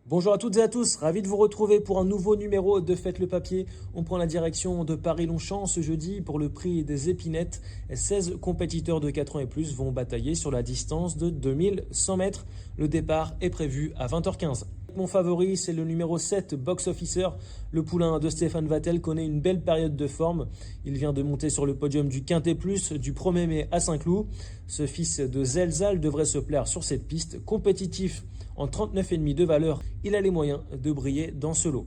Bonjour à toutes et à tous, ravi de vous retrouver pour un nouveau numéro de Faites le Papier. On prend la direction de Paris-Longchamp ce jeudi pour le prix des épinettes. 16 compétiteurs de 4 ans et plus vont batailler sur la distance de 2100 mètres. Le départ est prévu à 20h15. Mon favori, c'est le numéro 7, Box Officer. Le poulain de Stéphane Vattel connaît une belle période de forme. Il vient de monter sur le podium du Quintet Plus du 1er mai à Saint-Cloud. Ce fils de Zelzal devrait se plaire sur cette piste. Compétitif en 39,5 de valeur, il a les moyens de briller dans ce lot.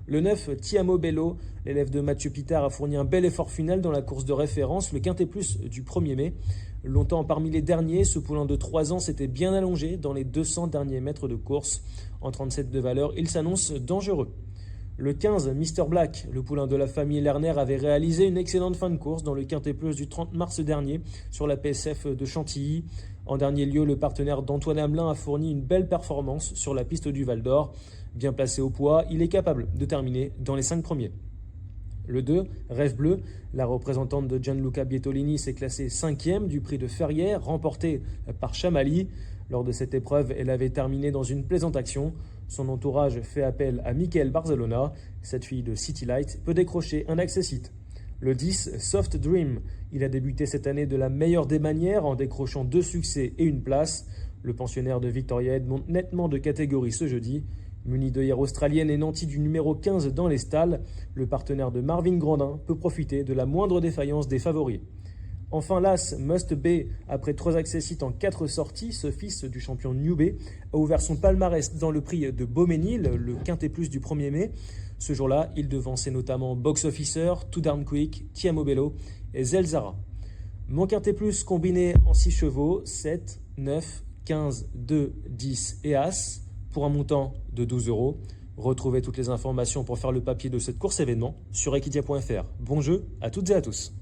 Le 9, Tiamo Bello, l'élève de Mathieu Pitard, a fourni un bel effort final dans la course de référence, le Quintet Plus du 1er mai. Longtemps parmi les derniers, ce poulain de 3 ans s'était bien allongé dans les 200 derniers mètres de course. En 37 de valeur, il s'annonce dangereux. Le 15, Mr Black, le poulain de la famille Lerner, avait réalisé une excellente fin de course dans le Quintet Plus du 30 mars dernier sur la PSF de Chantilly. En dernier lieu, le partenaire d'Antoine Hamelin a fourni une belle performance sur la piste du Val d'Or. Bien placé au poids, il est capable de terminer dans les 5 premiers. Le 2, Rêve Bleu, la représentante de Gianluca Bietolini s'est classée 5e du prix de Ferrières, remporté par Chamali. Lors de cette épreuve, elle avait terminé dans une plaisante action. Son entourage fait appel à Michael Barzalona. Cette fille de City Light peut décrocher un accessite. Le 10, Soft Dream. Il a débuté cette année de la meilleure des manières en décrochant 2 succès et une place. Le pensionnaire de Victoria Head monte nettement de catégorie ce jeudi. Muni d'œillères australienne et nanti du numéro 15 dans les stalles, le partenaire de Marvin Grandin peut profiter de la moindre défaillance des favoris. Enfin, l'As Must Be, après 3 accessites en 4 sorties, ce fils du champion New Bay a ouvert son palmarès dans le prix de Beauménil, le Quintet Plus du 1er mai. Ce jour-là, il devançait notamment Box Officer, Too Darn Quick, Tiamo Bello et Zelzara. Mon Quintet Plus combiné en 6 chevaux, 7, 9, 15, 2, 10 et As, pour un montant de 12 €. Retrouvez toutes les informations pour faire le papier de cette course événement sur equidia.fr. Bon jeu à toutes et à tous.